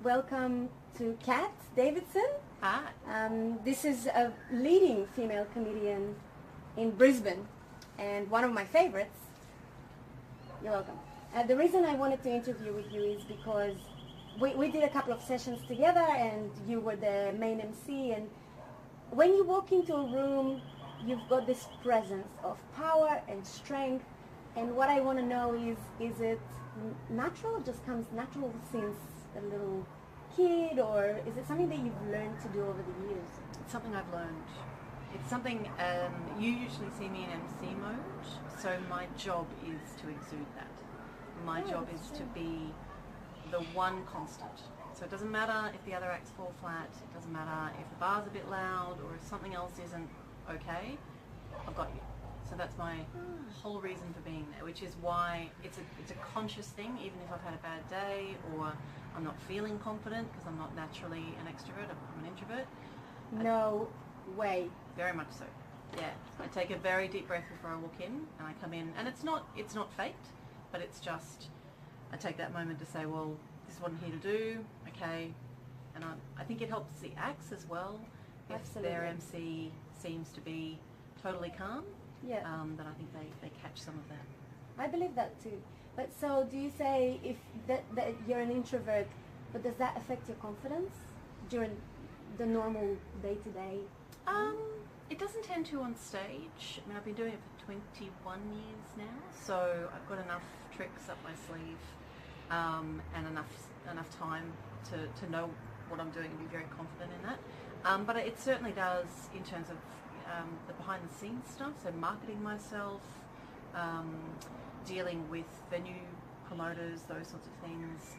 Welcome to Kat Davidson. Hi. This is a leading female comedian in Brisbane and one of my favorites. You're welcome. The reason I wanted to interview with you is because we did a couple of sessions together and you were the main MC, and when you walk into a room you've got this presence of power and strength, and what I want to know is it natural, just comes natural since a little kid, or is it something that you've learned to do over the years? It's something I've learned. It's something, you usually see me in MC mode, so my job is to exude that. My job is to be the one constant. So it doesn't matter if the other acts fall flat, it doesn't matter if the bar's a bit loud or if something else isn't okay, I've got you. So that's my whole reason for being there, which is why it's a conscious thing, even if I've had a bad day or I'm not feeling confident, because I'm not naturally an extrovert, I'm an introvert. No way. Very much so. Yeah. I take a very deep breath before I walk in, and I come in, and it's not faked, but it's just, I take that moment to say, well, this is what I'm here to do, okay, and I think it helps the acts as well. Absolutely. If their MC seems to be totally calm, yeah, then I think they catch some of that. I believe that too. But so do you say if that you're an introvert, but does that affect your confidence during the normal day-to-day? It doesn't tend to on stage. I mean, I've been doing it for 21 years now, so I've got enough tricks up my sleeve and enough time to know what I'm doing and be very confident in that. But it certainly does in terms of the behind-the-scenes stuff, so marketing myself, dealing with venue promoters, those sorts of things.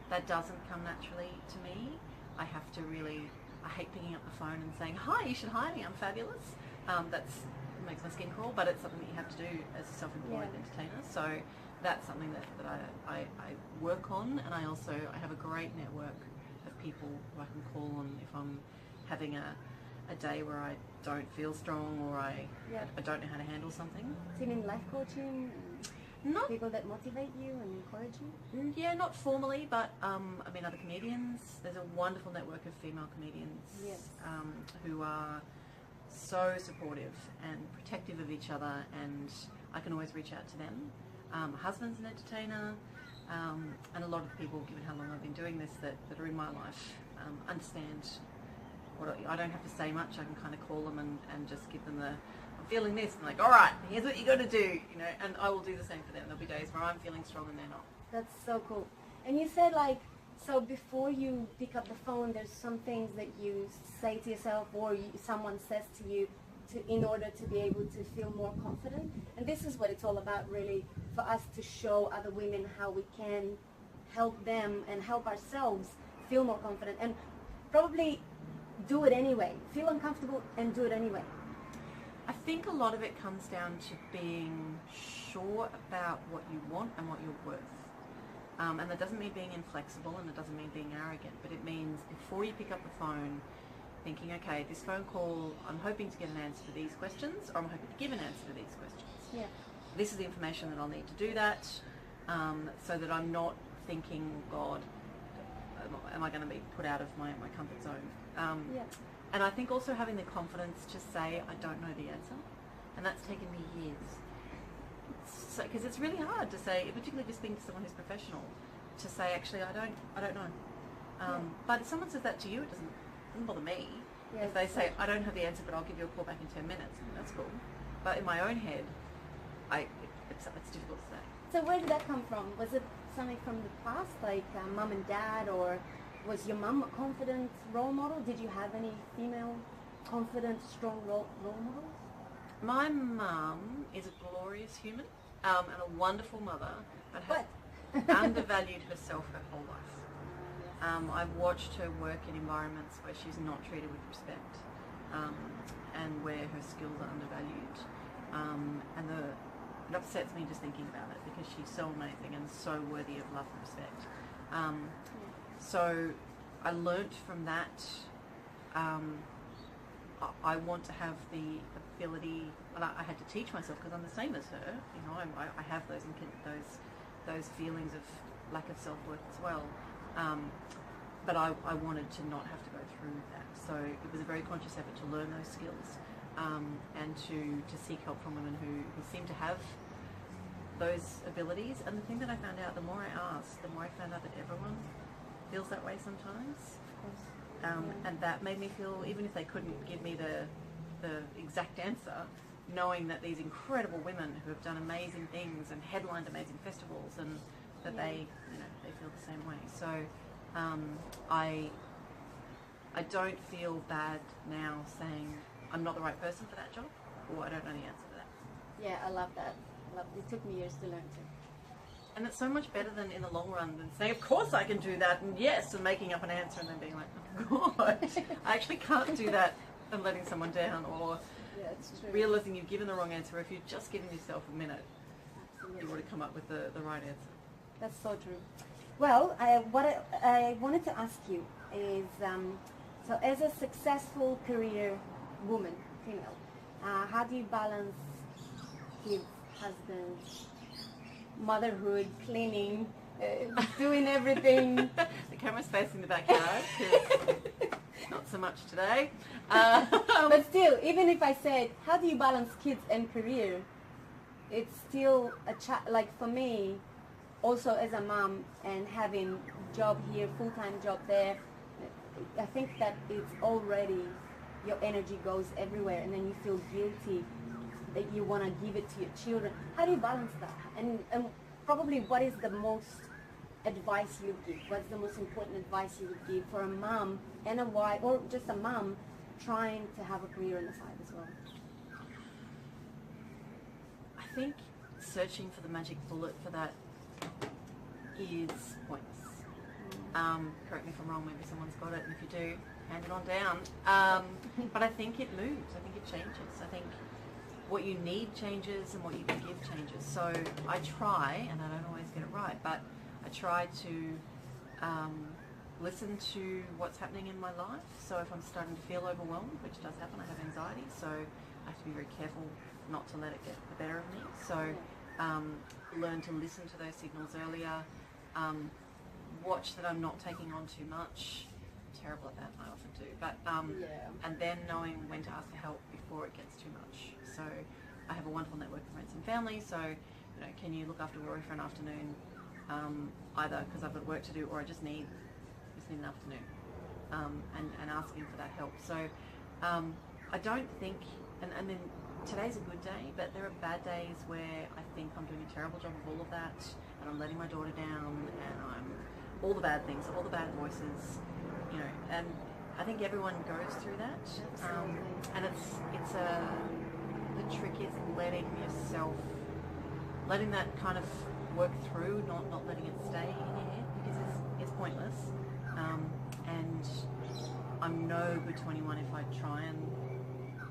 That doesn't come naturally to me. I have to really, I hate picking up the phone and saying, hi, you should hire me, I'm fabulous. That makes my skin crawl, but it's something that you have to do as a self-employed entertainer. So that's something that I work on, and I have a great network of people who I can call on if I'm having a day where I don't feel strong or I don't know how to handle something. So you mean life coaching? Not people that motivate you and encourage you? Yeah, not formally, but I mean other comedians. There's a wonderful network of female comedians who are so supportive and protective of each other, and I can always reach out to them. My husband's an entertainer, and a lot of people, given how long I've been doing this, that are in my life, understand what I don't have to say much. I can kind of call them and just give them I'm feeling this, and like, all right, here's what you got to do, and I will do the same for them. There'll be days where I'm feeling strong and they're not. That's so cool. And you said, like, so before you pick up the phone, there's some things that you say to yourself or someone says to you in order to be able to feel more confident. And this is what it's all about, really, for us to show other women how we can help them and help ourselves feel more confident and probably do it anyway. Feel uncomfortable and do it anyway. I think a lot of it comes down to being sure about what you want and what you're worth. And that doesn't mean being inflexible, and it doesn't mean being arrogant, but it means before you pick up the phone, thinking, okay, this phone call, I'm hoping to get an answer to these questions, or I'm hoping to give an answer to these questions. Yeah. This is the information that I'll need to do that, so that I'm not thinking, God, am I going to be put out of my comfort zone? And I think also having the confidence to say, I don't know the answer, and that's taken me years. Because it's really hard to say, particularly just speaking to someone who's professional, to say, actually, I don't know. But if someone says that to you, it doesn't bother me. Yes. If they say, I don't have the answer, but I'll give you a call back in 10 minutes, that's cool. But in my own head, it's difficult to say. So where did that come from? Was it something from the past, like mum and dad, or was your mum a confident role model? Did you have any female confident, strong role models? My mum is a glorious human and a wonderful mother, but has undervalued herself her whole life. I've watched her work in environments where she's not treated with respect, and where her skills are undervalued. And it upsets me just thinking about it, because she's so amazing and so worthy of love and respect. So I learnt from that. I want to have the ability, and I had to teach myself, because I'm the same as her. I have those feelings of lack of self-worth as well. But I wanted to not have to go through that. So it was a very conscious effort to learn those skills and to seek help from women who seem to have those abilities. And the thing that I found out, the more I asked, the more I found out that everyone feels that way sometimes. And that made me feel, even if they couldn't give me the exact answer, knowing that these incredible women who have done amazing things and headlined amazing festivals, and that they feel the same way. So I don't feel bad now saying I'm not the right person for that job, or I don't know the answer to that. Yeah, I love that. It took me years to learn too. And it's so much better than in the long run than saying, of course I can do that, and yes, and making up an answer and then being like, oh God, I actually can't do that, and letting someone down, or realizing you've given the wrong answer. If you've just given yourself a minute, you would have come up with the right answer. That's so true. Well, what I wanted to ask you is, so as a successful career woman, female, how do you balance kids, husband, motherhood, cleaning, doing everything? The camera's facing the backyard, not so much today. But still, even if I said, how do you balance kids and career, it's still like for me, also as a mom and having job here, full-time job there, I think that it's already, your energy goes everywhere, and then you feel guilty that you want to give it to your children. How do you balance that? And probably what is the most advice you give? What's the most important advice you would give for a mom and a wife, or just a mom trying to have a career on the side as well? I think searching for the magic bullet for that is pointless. Correct me if I'm wrong, maybe someone's got it, and if you do, hand it on down. But I think it moves, I think it changes. I think what you need changes and what you can give changes. So I try, and I don't always get it right, but I try to listen to what's happening in my life. So if I'm starting to feel overwhelmed, which does happen, I have anxiety, so I have to be very careful not to let it get the better of me. So learn to listen to those signals earlier, watch that I'm not taking on too much. I'm terrible at that, I often do, but and then knowing when to ask for help before it gets too much. So I have a wonderful network of friends and family, so can you look after Rory for an afternoon, either because I've got work to do or I just need an afternoon, and asking for that help. So I don't think, and then today's a good day, but there are bad days where I think I'm doing a terrible job of all of that, and I'm letting my daughter down, and I'm all the bad things, all the bad voices, and I think everyone goes through that. And it's the trick is letting that kind of work through, not letting it stay in your head, because it's pointless. And I'm no good 21 if I try and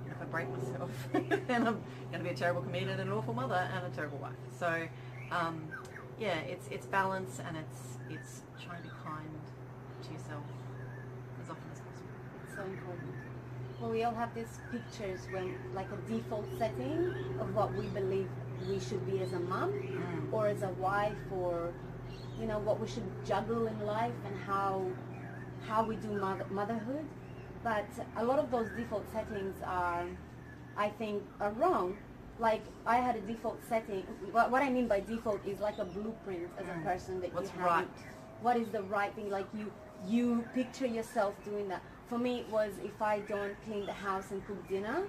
if I break myself, then I'm going to be a terrible comedian and an awful mother and a terrible wife. So it's balance, and it's trying to be kind to yourself as often as possible. It's so important. Well, we all have these pictures when, like a default setting of what we believe we should be as a mom or as a wife, or what we should juggle in life, and how we do motherhood. But a lot of those default settings I think are wrong. Like, I had a default setting. What I mean by default is like a blueprint as a person that What's you have. right? What is the right thing? Like you picture yourself doing that. For me, it was, if I don't clean the house and cook dinner,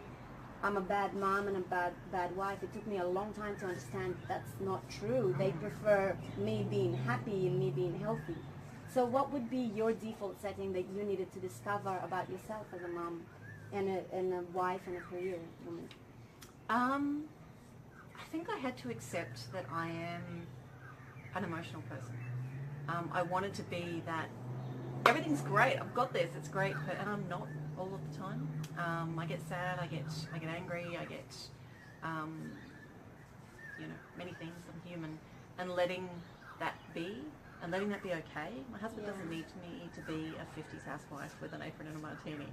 I'm a bad mom and a bad wife. It took me a long time to understand that's not true. They prefer me being happy and me being healthy. So what would be your default setting that you needed to discover about yourself as a mom and a wife and a career woman? I think I had to accept that I am an emotional person. I wanted to be that everything's great, I've got this, it's great, and I'm not all of the time. I get sad, I get angry, I get many things. I'm human, and letting that be, and letting that be okay. My husband doesn't need me to be a 50s housewife with an apron and a martini.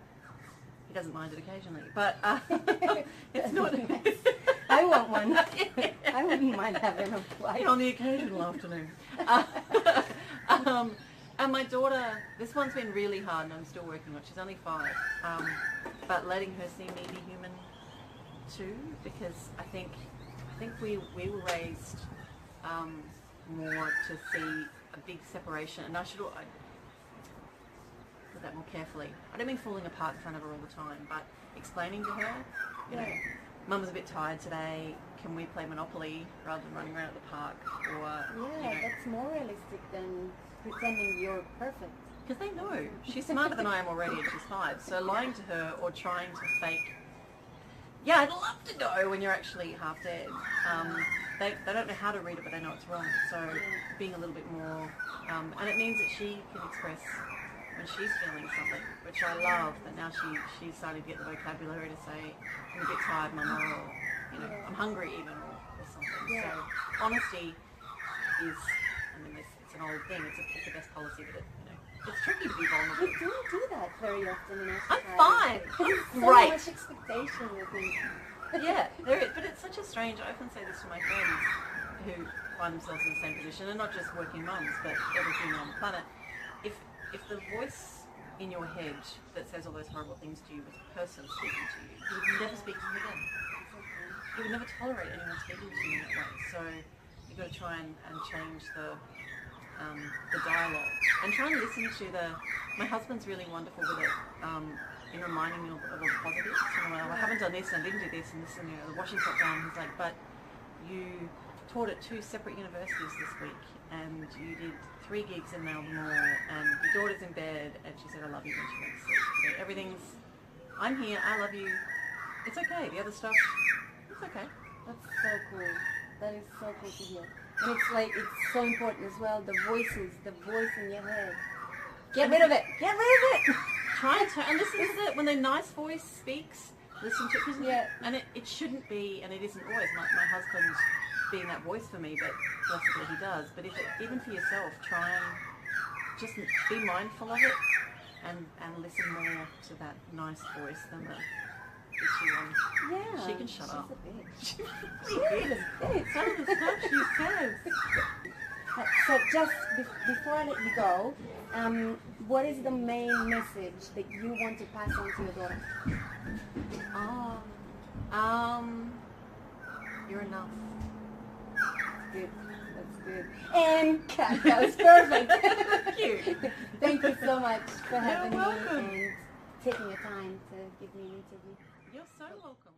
He doesn't mind it occasionally, but it's not. I want one. I wouldn't mind having a wife on the occasional afternoon. And my daughter, this one's been really hard and I'm still working on it. She's only 5. But letting her see me be human too, because I think we were raised more to see a big separation, and I put that more carefully. I don't mean falling apart in front of her all the time, but explaining to her, you know, Mum was a bit tired today, can we play Monopoly rather than running around at the park? Or, that's more realistic than pretending you're perfect. Because they know. She's smarter than I am already and she's 5. So lying to her or trying to fake, yeah, I'd love to go when you're actually half dead. They don't know how to read it, but they know it's wrong. So being a little bit more, and it means that she can express when she's feeling something, which I love, that now she's starting to get the vocabulary to say, I'm a bit tired, Mama, or, you know, I'm hungry even, or something. So honesty is, I mean, it's an old thing, it's the best policy, but it's tricky to be vulnerable. We don't do that very often in our I'm society. fine. I'm So great. much expectation, I think. Yeah, there is, but it's such a strange, I often say this to my friends who find themselves in the same position, and not just working mums, but every female on the planet. If the voice in your head that says all those horrible things to you was a person speaking to you, you would never speak to them again. You would never tolerate anyone speaking to you in that way. So you've got to try and change the dialogue, and try and listen to my husband's really wonderful with it, in reminding me of all the positives. You know, I haven't done this and I didn't do this and this, and the washing's not done. He's like, but you taught at 2 separate universities this week, and you did 3 gigs in Melbourne Mall, and your daughter's in bed, and she said, I love you when she went to sleep. You know, everything's, I'm here, I love you, it's okay. The other stuff, it's okay. That's so cool. That is so cool to hear. And it's like, it's so important as well, the voice in your head. Get rid of it! Get rid of it! Try and listen to it when the nice voice speaks. Listen to it, and it shouldn't be, and it isn't always. My husband being that voice for me, but blessedly he does. But even for yourself, try and just be mindful of it, and listen more to that nice voice than the bitchy one. Yeah, she can shut up. She's a bitch. Some of the stuff she says. So just before I let you go, what is the main message that you want to pass on to your daughter? You're enough. Good. That's good. And Kat, that was perfect. Thank you. Thank you so much for having You're welcome. me and taking your time to give me an interview. You're so welcome.